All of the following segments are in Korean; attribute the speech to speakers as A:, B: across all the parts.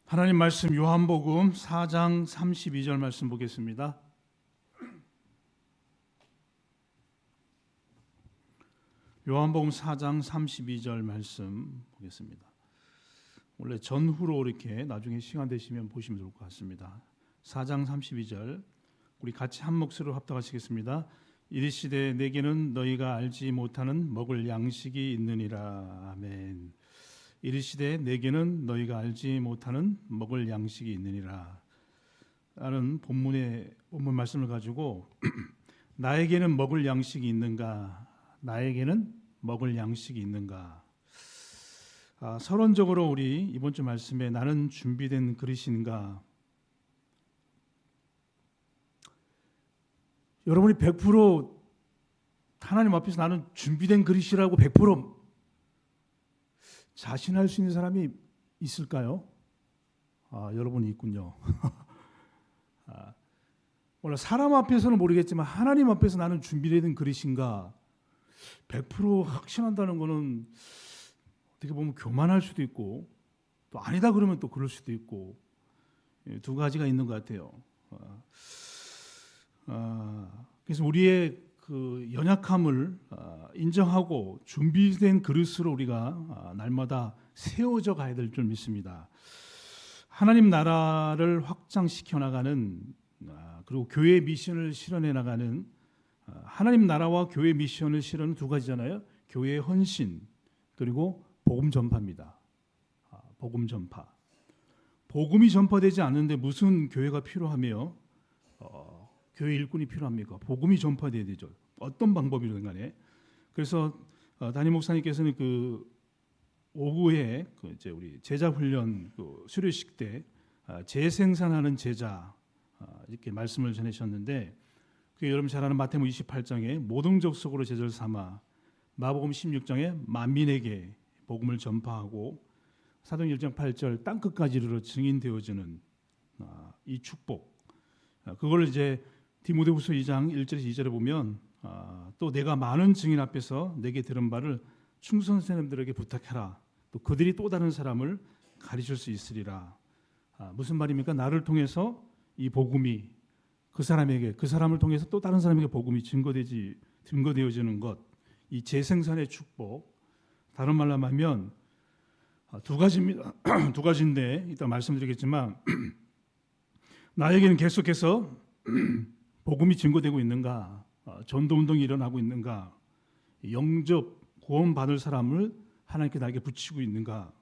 A: 하나님 말씀 요한복음 4장 32절 말씀 보겠습니다. 요한복음 4장 32절 말씀 보겠습니다. 원래 전후로 이렇게 나중에 시간 되시면 보시면 좋을 것 같습니다. 4장 32절 우리 같이 한 목소리로 합독하시겠습니다. 이르시되 내게는 너희가 알지 못하는 먹을 양식이 있느니라. 아멘. 이르시되 내게는 너희가 알지 못하는 먹을 양식이 있느니라 라는 본문 말씀을 가지고 나에게는 먹을 양식이 있는가, 나에게는 먹을 양식이 있는가. 서론적으로 우리 이번 주 말씀에 나는 준비된 그릇인가, 여러분이 100% 하나님 앞에서 나는 준비된 그릇이라고 100% 자신할 수 있는 사람이 있을까요? 여러분이 있군요. 몰라, 사람 앞에서는 모르겠지만 하나님 앞에서 나는 준비된 그릇인가 100% 확신한다는 것은 어떻게 보면 교만할 수도 있고 또 아니다 그러면 또 그럴 수도 있고 두 가지가 있는 것 같아요. 그래서 우리의 그 연약함을 인정하고 준비된 그릇으로 우리가 날마다 세워져 가야 될 줄 믿습니다. 하나님 나라를 확장시켜 나가는 그리고 교회 미션을 실현해 나가는 하나님 나라와 교회 미션을 실현은 두 가지잖아요. 교회의 헌신 그리고 복음 전파입니다. 복음 전파. 복음이 전파되지 않는데 무슨 교회가 필요하며 교회 일꾼이 필요합니까? 복음이 전파돼야 되죠. 어떤 방법이든 간에. 그래서 담임 목사님께서는 그 오후에 그 이제 우리 제자 훈련 그 수료식 때 재생산하는 제자 이렇게 말씀을 전하셨는데 그 여러분 잘 아는 마태복음 28장에 모든 족속으로 제자를 삼아 마복음 16장에 만민에게 복음을 전파하고 사도행 1장 8절 땅 끝까지 이르러 증인되어지는 이 축복. 그걸 이제 디모데후서 2장 1절에서 2절에 보면 또 내가 많은 증인 앞에서 내게 들은 바를 충성스님들에게 부탁해라. 또 그들이 또 다른 사람을 가르칠 수 있으리라. 무슨 말입니까? 나를 통해서 이 복음이 그 사람에게, 그 사람을 통해서 또 다른 사람에게 복음이 증거되어지는 것, 이 재생산의 축복. 다른 말로 하면 두 가지입니다. 두 가지인데 이따 말씀드리겠지만 나에게는 계속해서 복음이 증거되고 있는가, 전도운동이 일어나고 있는가, 영접 구원 받을 사람을 하나님께 나에게 붙이고 있는가,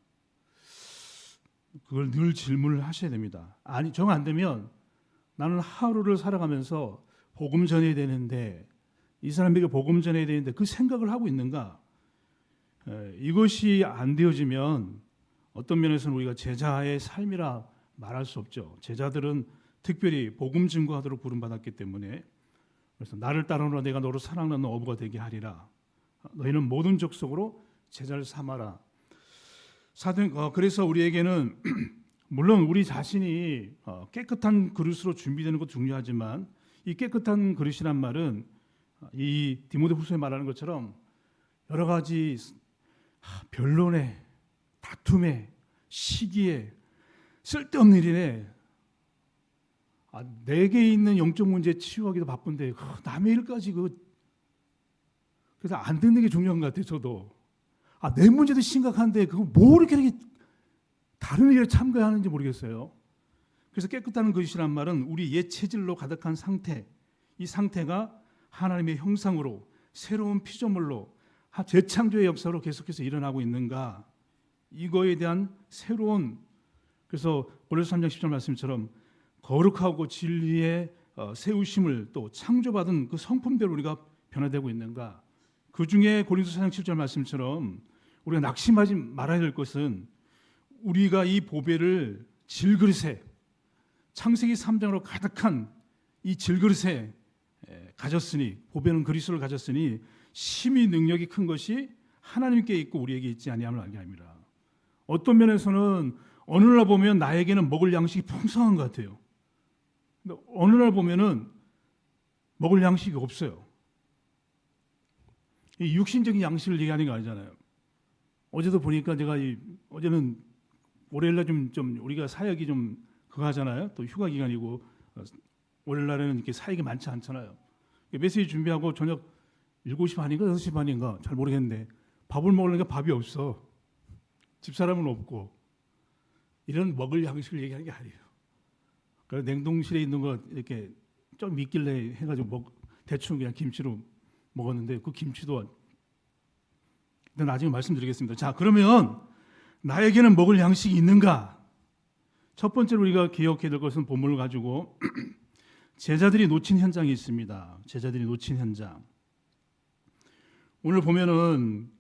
A: 그걸 늘 질문을 하셔야 됩니다. 아니 정 안 되면 나는 하루를 살아가면서 복음 전해야 되는데 이 사람에게 복음 전해야 되는데 그 생각을 하고 있는가, 이것이 안 되어지면 어떤 면에서는 우리가 제자의 삶이라 말할 수 없죠. 제자들은 특별히 복음 증거하도록 부름받았기 때문에 그래서 나를 따르노라 내가 너로 사랑하는 어부가 되게 하리라. 너희는 모든 족속으로 제자를 삼아라. 그래서 우리에게는 물론 우리 자신이 깨끗한 그릇으로 준비되는 것도 중요하지만 이 깨끗한 그릇이란 말은 이 디모데후서에 말하는 것처럼 여러 가지 변론에 다툼에 시기에 쓸데없는 일에 내게 있는 영적 문제 치유하기도 바쁜데 남의 일까지 그래서 안 듣는 게 중요한 것 같아요. 저도 내 문제도 심각한데 그거 뭐 이렇게 다른 일에 참가하는지 모르겠어요. 그래서 깨끗한 것이란 말은 우리 옛 체질로 가득한 상태, 이 상태가 하나님의 형상으로 새로운 피조물로 재창조의 역사로 계속해서 일어나고 있는가, 이거에 대한 새로운, 그래서 고린도서 3장 10절 말씀처럼 거룩하고 진리의 세우심을 또 창조받은 그 성품대로 우리가 변화되고 있는가. 그 중에 고린도서 4장 7절 말씀처럼 우리가 낙심하지 말아야 될 것은 우리가 이 보배를 질그릇에, 창세기 3장으로 가득한 이 질그릇에 가졌으니, 보배는 그리스도를 가졌으니 심히 능력이 큰 것이 하나님께 있고 우리에게 있지 아니함을 알게 합니다. 어떤 면에서는 어느 날 보면 나에게는 먹을 양식이 풍성한 것 같아요. 근데 어느 날 보면은 먹을 양식이 없어요. 이 육신적인 양식을 얘기하는 게 아니잖아요. 어제도 보니까 제가 어제는 월요일날 좀 우리가 사역이 좀 그거 하잖아요. 또 휴가 기간이고 월요일날에는 이렇게 사역이 많지 않잖아요. 메시지 준비하고 저녁 7시 반인가 6시 반인가 잘 모르겠는데 밥을 먹으려니까 밥이 없어. 집사람은 없고. 이런 먹을 양식을 얘기하는 게 아니에요. 그래서 냉동실에 있는 거 이렇게 좀 있길래 해가지고 대충 그냥 김치로 먹었는데 그 김치도 나중에 말씀드리겠습니다. 자, 그러면 나에게는 먹을 양식이 있는가? 첫 번째로 우리가 기억해야 될 것은 본문을 가지고 제자들이 놓친 현장이 있습니다. 제자들이 놓친 현장. 오늘 보면은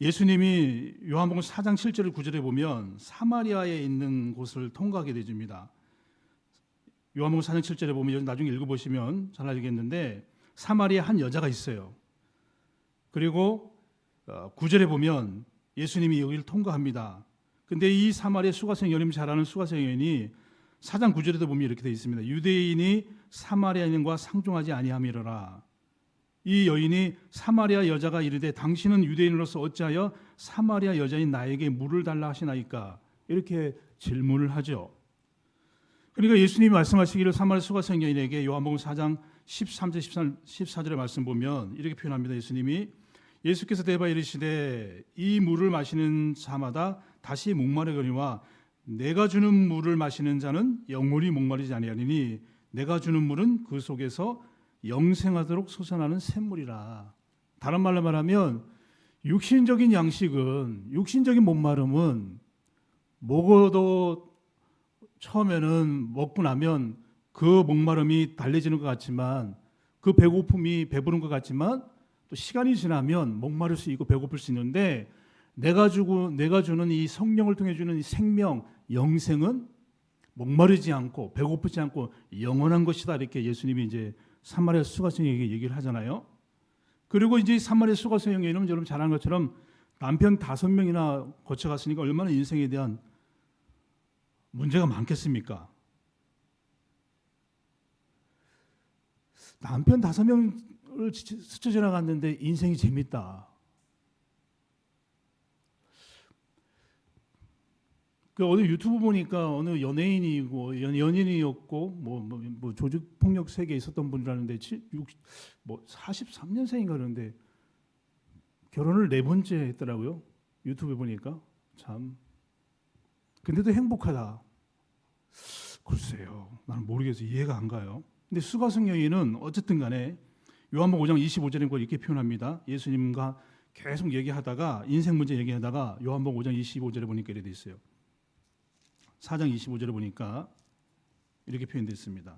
A: 예수님이 요한복음 4장 7절 9절에 보면 사마리아에 있는 곳을 통과하게 되줍니다. 요한복음 4장 7절에 보면 나중에 읽어보시면 잘 알겠는데 사마리아 한 여자가 있어요. 그리고 9절에 보면 예수님이 여기를 통과합니다. 근데 이 사마리아 수가성 여인이 잘 아는 수가성 여인이 4장 9절에도 보면 이렇게 되어 있습니다. 유대인이 사마리아인과 상종하지 아니함이로라. 이 여인이 사마리아 여자가 이르되 당신은 유대인으로서 어찌하여 사마리아 여자인 나에게 물을 달라 하시나이까? 이렇게 질문을 하죠. 그러니까 예수님이 말씀하시기를 사마리아 수가성 여인에게 요한복음 4장 13절 14절의 말씀 보면 이렇게 표현합니다. 예수께서 대바 이르시되 이 물을 마시는 자마다 다시 목마르거니와 내가 주는 물을 마시는 자는 영원히 목마르지 아니하리니 내가 주는 물은 그 속에서 영생하도록 솟아나는 샘물이라. 다른 말로 말하면 육신적인 양식은 육신적인 목마름은 먹어도 처음에는 먹고 나면 그 목마름이 달래지는 것 같지만 그 배고픔이 배부른 것 같지만 또 시간이 지나면 목마를 수 있고 배고플 수 있는데 내가 주는 이 성령을 통해 주는 이 생명 영생은 목마르지 않고 배고프지 않고 영원한 것이다. 이렇게 예수님이 이제 사마리아 수가성에게 얘기를 하잖아요. 그리고 이제 사마리아 수가성에는 여러분 잘 아는 것처럼 남편 5명이나 거쳐갔으니까 얼마나 인생에 대한 문제가 많겠습니까? 남편 5명을 스쳐 지나갔는데 인생이 재밌다. 어느 유튜브 보니까 어느 연예인이고 연인이었고 뭐 조직 폭력 세계에 있었던 분이라는데 43년생인가 그러는데 결혼을 4번째 했더라고요. 유튜브에 보니까 참. 근데도 행복하다. 글쎄요, 나는 모르겠어요. 이해가 안 가요. 근데 수가성 여인은 어쨌든 간에 요한복음 5장 25절인 걸 이렇게 표현합니다. 예수님과 계속 얘기하다가 인생 문제 얘기하다가 요한복음 5장 25절에 보니까 이렇게 돼 있어요. 4장 25절에 보니까 이렇게 표현되어 있습니다.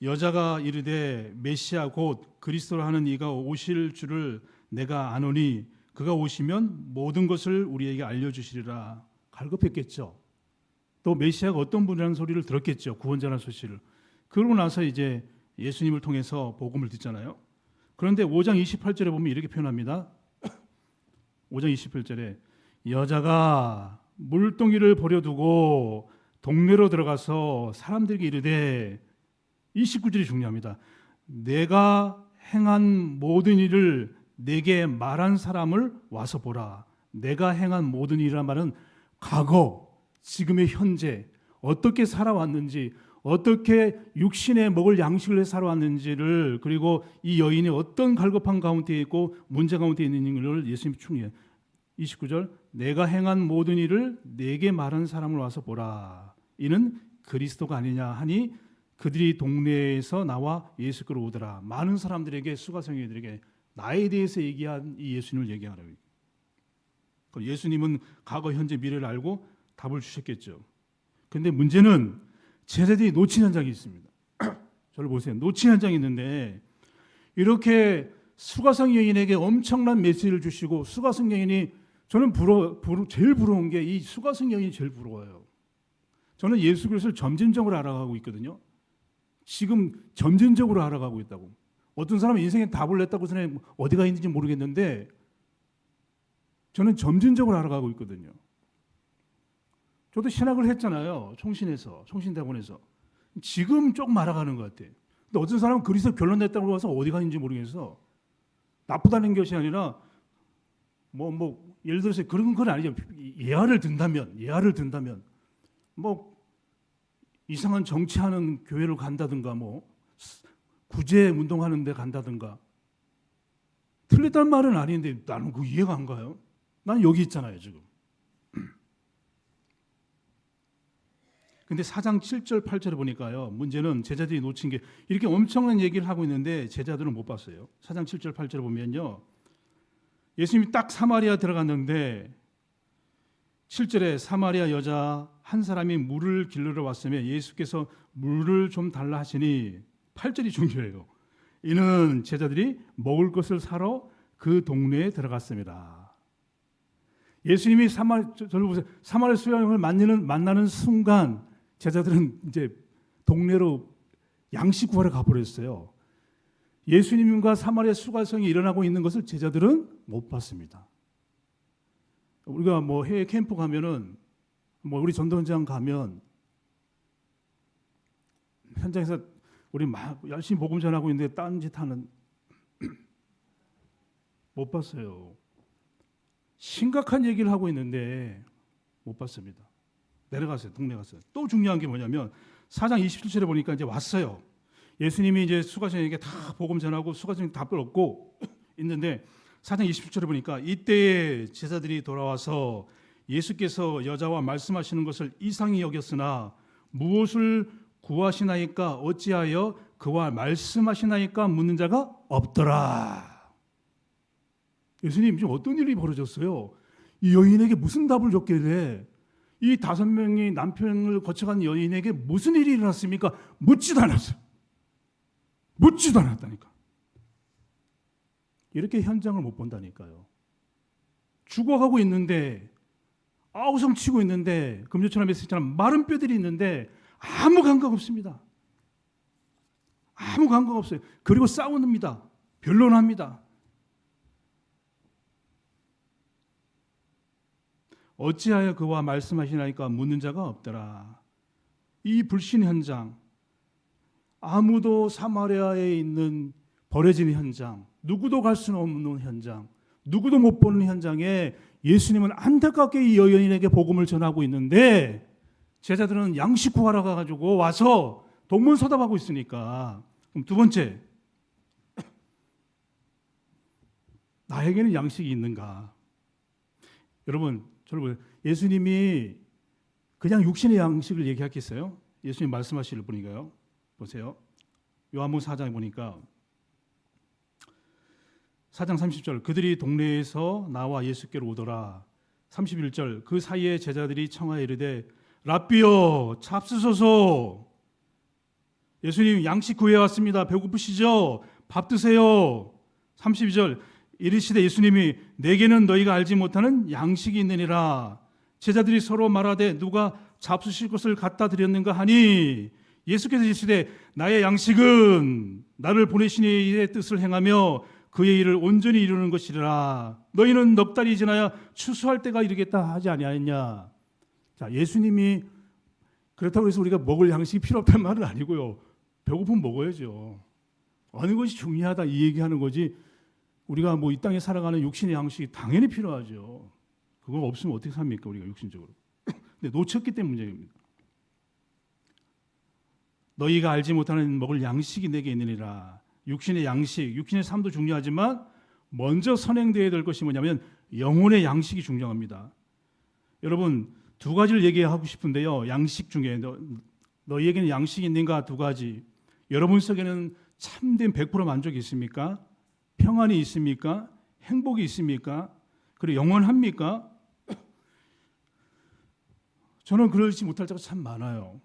A: 여자가 이르되 메시아 곧 그리스도라 하는 이가 오실 줄을 내가 아노니 그가 오시면 모든 것을 우리에게 알려주시리라. 갈급했겠죠. 또 메시아가 어떤 분이라는 소리를 들었겠죠. 구원자라는 소식을. 그러고 나서 이제 예수님을 통해서 복음을 듣잖아요. 그런데 5장 28절에 보면 이렇게 표현합니다. 5장 28절에 여자가 물동이를 버려두고 동네로 들어가서 사람들에게 이르되, 29절이 중요합니다. 내가 행한 모든 일을 내게 말한 사람을 와서 보라. 내가 행한 모든 일이란 말은 과거, 지금의 현재 어떻게 살아왔는지, 어떻게 육신에 먹을 양식을 살아왔는지를, 그리고 이 여인이 어떤 갈급한 가운데 있고 문제 가운데 있는지를 예수님이 충분히 29절 내가 행한 모든 일을 내게 말한 사람을 와서 보라. 이는 그리스도가 아니냐 하니 그들이 동네에서 나와 예수께로 오더라. 많은 사람들에게 수가성인들에게 나에 대해서 얘기한 이 예수님을 얘기하라고. 예수님은 과거, 현재, 미래를 알고 답을 주셨겠죠. 그런데 문제는 제자들이 놓친 현장이 있습니다. 저를 보세요. 놓친 현장이 있는데 이렇게 수가성 여인에게 엄청난 메시지를 주시고, 수가성 여인이 저는 제일 부러운 게 이 수가성 여인이 제일 부러워요. 저는 예수 그리스도를 점진적으로 알아가고 있거든요. 지금 점진적으로 알아가고 있다고. 어떤 사람은 인생에 답을 냈다고 생각해 어디가 있는지 모르겠는데 저는 점진적으로 알아가고 있거든요. 저도 신학을 했잖아요. 총신대학원에서. 지금 조금 알아가는 것 같아요. 근데 어떤 사람은 그리스도 결론 냈다고 해서 어디가 있는지 모르겠어. 나쁘다는 것이 아니라 예를 들어서 그런 건 아니죠. 예화를 든다면 뭐 이상한 정치하는 교회를 간다든가 구제 운동하는 데 간다든가 틀렸단 말은 아닌데 나는 그 이해가 안 가요. 난 여기 있잖아요, 지금. 근데 4장 7절 8절에 보니까요. 문제는 제자들이 놓친 게 이렇게 엄청난 얘기를 하고 있는데 제자들은 못 봤어요. 4장 7절 8절에 보면요. 예수님이 딱 사마리아 들어갔는데 7절에 사마리아 여자 한 사람이 물을 길르러 왔으며 예수께서 물을 좀 달라 하시니 8절이 중요해요. 이는 제자들이 먹을 것을 사러 그 동네에 들어갔습니다. 예수님이 사마리아 수양을 만나는 순간 제자들은 이제 동네로 양식 구하러 가버렸어요. 예수님과 사마리아 수가성이 일어나고 있는 것을 제자들은 못 봤습니다. 우리가 해외 캠프 가면은 우리 전도현장 가면 현장에서 우리 막 열심히 복음 전하고 있는데 딴짓하는 못 봤어요. 심각한 얘기를 하고 있는데 못 봤습니다. 내려갔어요. 동네 갔어요. 또 중요한 게 뭐냐면 4장 27절에 보니까 이제 왔어요. 예수님이 이제 수가성에게 다 복음 전하고 수가성이 답을 얻고 있는데 4장 27절에 보니까 이때에 제자들이 돌아와서 예수께서 여자와 말씀하시는 것을 이상히 여겼으나 무엇을 구하시나이까 어찌하여 그와 말씀하시나이까 묻는 자가 없더라. 예수님 지금 어떤 일이 벌어졌어요? 이 여인에게 무슨 답을 줬길래 이 5명이 남편을 거쳐간 여인에게 무슨 일이 일어났습니까? 묻지도 않았어요. 묻지도 않았다니까. 이렇게 현장을 못 본다니까요. 죽어가고 있는데 아우성 치고 있는데 금요철에 메시지처럼 마른 뼈들이 있는데 아무 감각 없습니다. 아무 감각 없어요. 그리고 싸웁니다. 변론합니다. 어찌하여 그와 말씀하시나이까 묻는 자가 없더라. 이 불신 현장, 아무도 사마리아에 있는 버려진 현장, 누구도 갈 수는 없는 현장, 누구도 못 보는 현장에 예수님은 안타깝게 이 여인에게 복음을 전하고 있는데 제자들은 양식 구하러 가가지고 와서 동문서답하고 있으니까. 그럼 두 번째, 나에게는 양식이 있는가? 여러분 예수님이 그냥 육신의 양식을 얘기했겠어요? 예수님 말씀하실 분이가요. 보세요. 요한복음 4장에 보니까 4장 30절 그들이 동네에서 나와 예수께로 오더라. 31절 그 사이에 제자들이 청하여 이르되 랍비여 잡수소서. 예수님 양식 구해왔습니다. 배고프시죠? 밥 드세요. 32절 이르시되 예수님이 내게는 너희가 알지 못하는 양식이 있느니라. 제자들이 서로 말하되 누가 잡수실 것을 갖다 드렸는가 하니 예수께서 이르시되 나의 양식은 나를 보내신 이의 뜻을 행하며 그의 일을 온전히 이루는 것이라. 너희는 넉 달이 지나야 추수할 때가 이르겠다 하지 아니하였냐. 자, 예수님이 그렇다고 해서 우리가 먹을 양식이 필요 없다는 말은 아니고요. 배고프면 먹어야죠. 어느 것이 중요하다 이 얘기하는 거지. 우리가 이 땅에 살아가는 육신의 양식이 당연히 필요하죠. 그거 없으면 어떻게 삽니까 우리가 육신적으로. 근데 놓쳤기 때문에 문제입니다. 너희가 알지 못하는 먹을 양식이 내게 있느니라. 육신의 양식, 육신의 삶도 중요하지만 먼저 선행되어야 될 것이 뭐냐면 영혼의 양식이 중요합니다. 여러분 두 가지를 얘기하고 싶은데요. 양식 중에 너희에게는 양식이 있는가 두 가지. 여러분 속에는 참된 100% 만족이 있습니까? 평안이 있습니까? 행복이 있습니까? 그리고 영원합니까? 저는 그러지 못할 때가 참 많아요.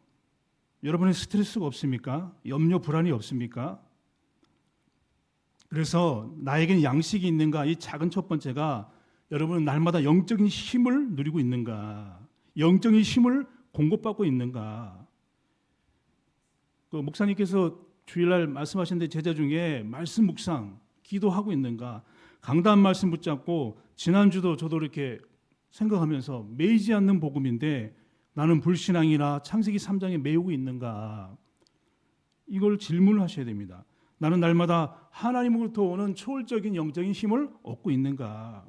A: 여러분의 스트레스가 없습니까? 염려, 불안이 없습니까? 그래서 나에게는 양식이 있는가? 이 작은 첫 번째가 여러분은 날마다 영적인 힘을 누리고 있는가? 영적인 힘을 공급받고 있는가? 그 목사님께서 주일날 말씀하셨는데 제자 중에 말씀 묵상, 기도하고 있는가? 강단 말씀 붙잡고 지난주도 저도 이렇게 생각하면서 매이지 않는 복음인데 나는 불신앙이나 창세기 3장에 매우고 있는가? 이걸 질문하셔야 됩니다. 나는 날마다 하나님으로부터 오는 초월적인 영적인 힘을 얻고 있는가?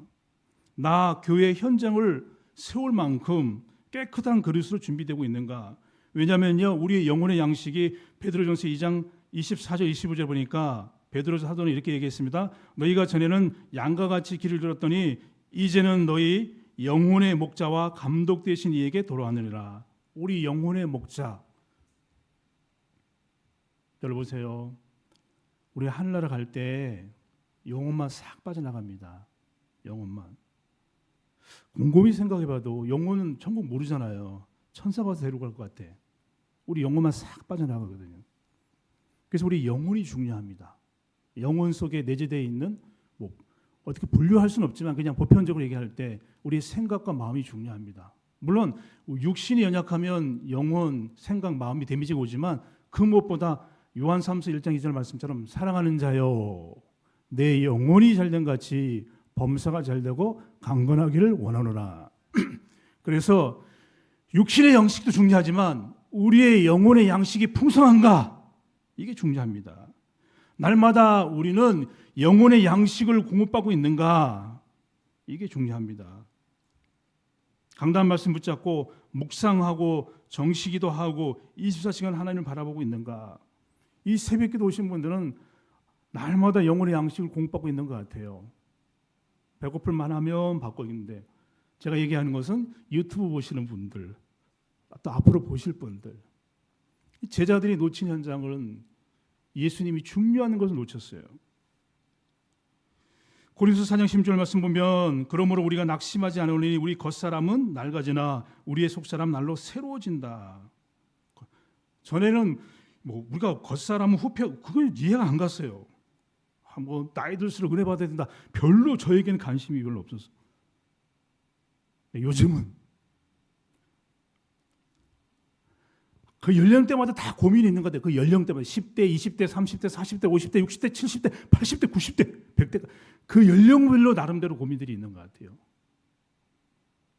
A: 나 교회 현장을 세울 만큼 깨끗한 그릇으로 준비되고 있는가? 왜냐하면요, 우리의 영혼의 양식이 베드로전서 2장 24절 25절 보니까 베드로 사도는 이렇게 얘기했습니다. 너희가 전에는 양과 같이 길을 들었더니 이제는 너희 영혼의 목자와 감독 되신 이에게 돌아왔느니라. 우리 영혼의 목자. 여러분 보세요. 우리 하늘나라 갈 때 영혼만 싹 빠져나갑니다. 영혼만. 곰곰이 생각해봐도 영혼은 천국 모르잖아요. 천사가 데려갈 것 같아. 우리 영혼만 싹 빠져나가거든요. 그래서 우리 영혼이 중요합니다. 영혼 속에 내재되어 있는 어떻게 분류할 수는 없지만 그냥 보편적으로 얘기할 때 우리의 생각과 마음이 중요합니다. 물론 육신이 연약하면 영혼, 생각, 마음이 데미지가 오지만 그 무엇보다 요한 3서 1장 2절 말씀처럼 사랑하는 자여 내 영혼이 잘된 같이 범사가 잘되고 강건하기를 원하노라. 그래서 육신의 양식도 중요하지만 우리의 영혼의 양식이 풍성한가? 이게 중요합니다. 날마다 우리는 영혼의 양식을 공급받고 있는가? 이게 중요합니다. 강단 말씀 붙잡고 묵상하고 정시기도 하고 24시간 하나님을 바라보고 있는가? 이 새벽기도 오신 분들은 날마다 영혼의 양식을 공급받고 있는 것 같아요. 배고플 만하면 받고 있는데 제가 얘기하는 것은 유튜브 보시는 분들, 또 앞으로 보실 분들, 제자들이 놓친 현장은 예수님이 중요한 것을 놓쳤어요. 고린도서 4장 16절 말씀 보면 그러므로 우리가 낙심하지 않으니 우리 겉사람은 낡아지나 우리의 속사람 날로 새로워진다. 전에는 우리가 겉사람은 그걸 이해가 안 갔어요. 한번 나이 들수록 은혜 받아야 된다. 별로 저에게는 관심이 별로 없었어. 요즘은 그 연령대마다 다 고민이 있는 것 같아요. 그 연령대마다 10대, 20대, 30대, 40대, 50대, 60대, 70대, 80대, 90대, 100대 그 연령별로 나름대로 고민들이 있는 것 같아요.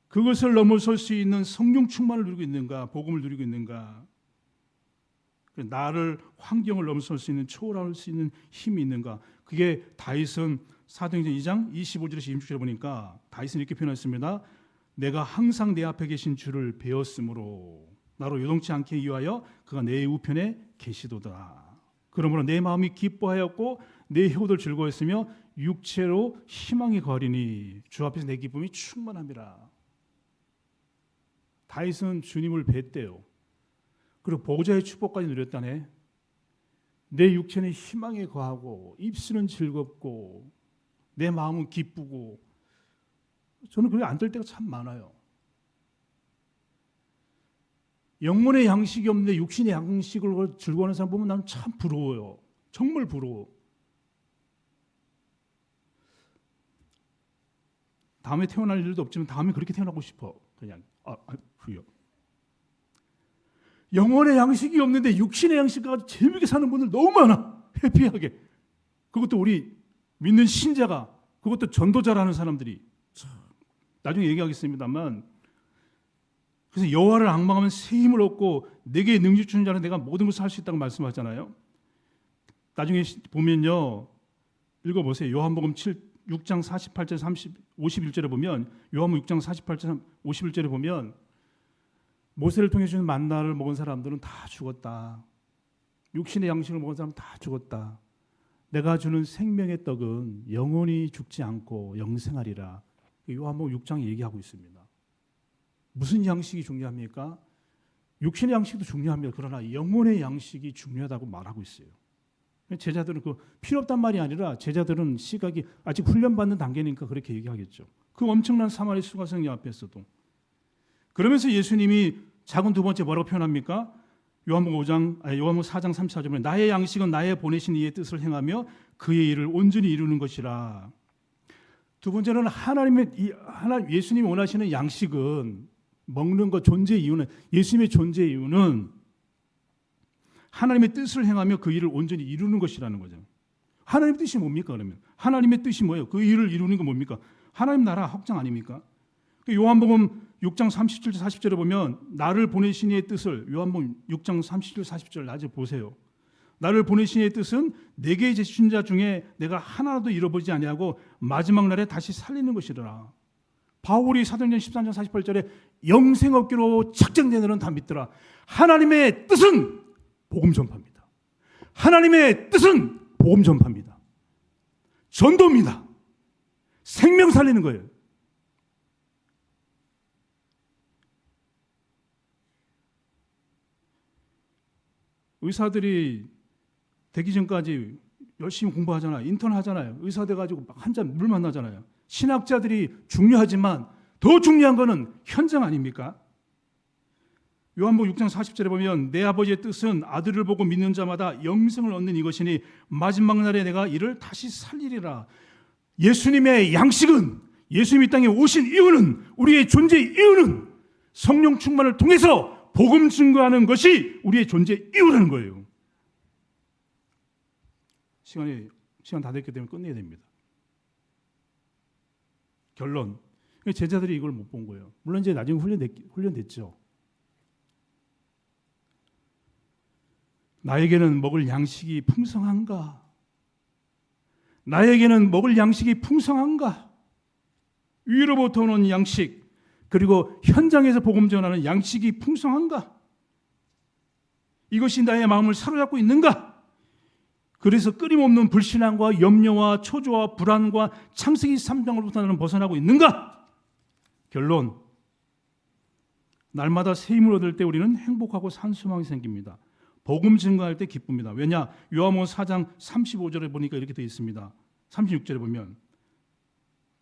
A: 그것을 넘어설 수 있는 성령 충만을 누리고 있는가, 복음을 누리고 있는가, 나를 환경을 넘어설 수 있는 초월할 수 있는 힘이 있는가. 그게 다윗은 사도행전 2장 25절에서 26절에 보니까 다윗은 이렇게 표현했습니다. 내가 항상 내 앞에 계신 주를 배웠으므로 나로 요동치 않게 위하여 그가 내 우편에 계시도다. 그러므로 내 마음이 기뻐하였고 내 혀도 즐거웠으며 육체로 희망이 거리니 주 앞에서 내 기쁨이 충만함이라. 다윗은 주님을 뵀대요. 그리고 보호자의 축복까지 누렸다네. 내 육체는 희망에 거하고 입술은 즐겁고 내 마음은 기쁘고. 저는 그게 안 될 때가 참 많아요. 영혼의 양식이 없는데 육신의 양식을 즐거워하는 사람 보면 나는 참 부러워요. 정말 부러워. 다음에 태어날 일도 없지만 다음에 그렇게 태어나고 싶어. 그냥 후요. 영혼의 양식이 없는데 육신의 양식을 가지고 재미있게 사는 분들 너무 많아. 해피하게. 그것도 우리 믿는 신자가, 그것도 전도자라는 사람들이. 나중에 얘기하겠습니다만, 그래서 여호와를 앙망하면 새 힘을 얻고 내게 능력 주는 자는 내가 모든 것을 할 수 있다고 말씀하잖아요. 나중에 보면요, 읽어보세요. 요한복음 6장 48절 51절에 보면, 요한복음 6장 48절 51절에 보면 모세를 통해 주는 만나를 먹은 사람들은 다 죽었다. 육신의 양식을 먹은 사람은 다 죽었다. 내가 주는 생명의 떡은 영원히 죽지 않고 영생하리라. 요한복음 6장에 얘기하고 있습니다. 무슨 양식이 중요합니까? 육신의 양식도 중요합니다. 그러나 영혼의 양식이 중요하다고 말하고 있어요. 제자들은 그 필요 없단 말이 아니라 제자들은 시각이 아직 훈련받는 단계니까 그렇게 얘기하겠죠. 그 엄청난 사마리 수가성녀 앞에서도. 그러면서 예수님이 작은 두 번째 뭐라고 표현합니까? 요한복음 4장 34절에 나의 양식은 나의 보내신 이의 뜻을 행하며 그의 일을 온전히 이루는 것이라. 두 번째는 예수님이 원하시는 양식은 먹는 것 존재의 이유는, 예수님의 존재의 이유는 하나님의 뜻을 행하며 그 일을 온전히 이루는 것이라는 거죠. 하나님의 뜻이 뭡니까? 그러면 하나님의 뜻이 뭐예요? 그 일을 이루는 건 뭡니까? 하나님 나라 확장 아닙니까? 요한복음 6장 37절 40절에 보면 나를 보내신 이의 뜻을, 요한복음 6장 37절 40절 나중에 보세요. 나를 보내신 이의 뜻은 내게 제신 자 중에 내가 하나라도 잃어버리지 아니하고 마지막 날에 다시 살리는 것이라. 바울이 사도행전 13장 48절에 영생 얻기로 작정된 자는 다 믿더라. 하나님의 뜻은 복음 전파입니다. 하나님의 뜻은 복음 전파입니다. 전도입니다. 생명 살리는 거예요. 의사들이 되기 전까지 열심히 공부하잖아요. 인턴 하잖아요. 의사 돼가지고 한 잔 물 만나잖아요. 신학자들이 중요하지만 더 중요한 것은 현장 아닙니까? 요한복음 6장 40절에 보면 내 아버지의 뜻은 아들을 보고 믿는 자마다 영생을 얻는 이것이니 마지막 날에 내가 이를 다시 살리리라. 예수님의 양식은, 예수님이 땅에 오신 이유는, 우리의 존재 이유는 성령 충만을 통해서 복음 증거하는 것이 우리의 존재 이유라는 거예요. 시간 다 됐기 때문에 끝내야 됩니다. 결론, 제자들이 이걸 못 본 거예요. 물론 이제 나중에 훈련됐죠. 나에게는 먹을 양식이 풍성한가? 나에게는 먹을 양식이 풍성한가? 위로부터 오는 양식, 그리고 현장에서 복음 전하는 양식이 풍성한가? 이것이 나의 마음을 사로잡고 있는가? 그래서 끊임없는 불신앙과 염려와 초조와 불안과 창세기 3장으로부터 나는 벗어나고 있는가? 결론, 날마다 새 힘을 얻을 때 우리는 행복하고 산소망이 생깁니다. 복음 증거할 때 기쁩니다. 왜냐? 요한복음 4장 35절에 보니까 이렇게 되어 있습니다. 36절에 보면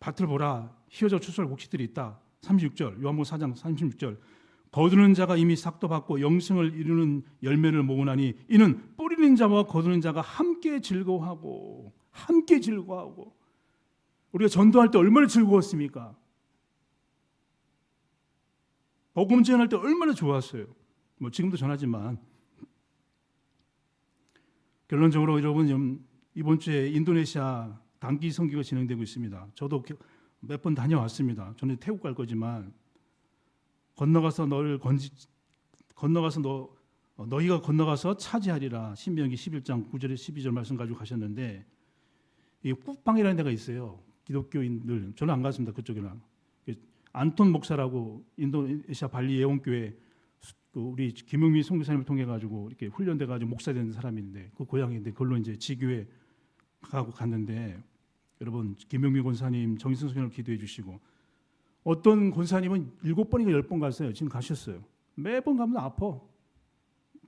A: 밭을 보라, 휘어져 추수할 곡식들이 있다. 36절, 요한복음 4장 36절, 거두는 자가 이미 삭도 받고 영생을 이루는 열매를 모으나니 이는 뿌리는 자와 거두는 자가 함께 즐거워하고, 함께 즐거워하고. 우리가 전도할 때 얼마나 즐거웠습니까? 복음 전할 때 얼마나 좋았어요. 뭐 지금도 전하지만. 결론적으로 여러분, 이번 주에 인도네시아 단기 선교가 진행되고 있습니다. 저도 몇 번 다녀왔습니다. 저는 태국 갈 거지만 건너가서 너희가 건너가서 차지하리라. 신명기 11장 9절에 12절 말씀 가지고 가셨는데, 이 꾹방이라는 데가 있어요. 기독교인들, 저는 안 갔습니다. 그쪽에는. 안톤 목사라고 인도네시아 발리 예원교회 우리 김용민 선교사님을 통해 가지고 이렇게 훈련돼 가지고 목사 된 사람인데, 그 고향인데 그걸로 이제 지교회 가고 갔는데, 여러분 김용민 권사님, 정희선 선생님을 기도해 주시고, 어떤 권사님은 7번인가 10번 갔어요. 지금 가셨어요. 매번 가면 아파.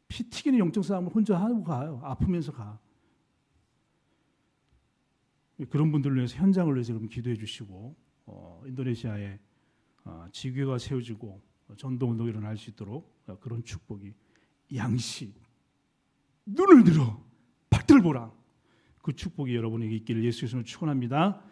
A: 피 튀기는 영적 싸움을 혼자 하고 가요. 아프면서 가. 그런 분들을 위해서, 현장을 위해서 여러분 기도해 주시고, 인도네시아에 지교회가 세워지고 전도운동이 일어날 수 있도록 그런 축복이, 양식, 눈을 들어 밭을 보라, 그 축복이 여러분에게 있기를 예수 이름으로 축원합니다.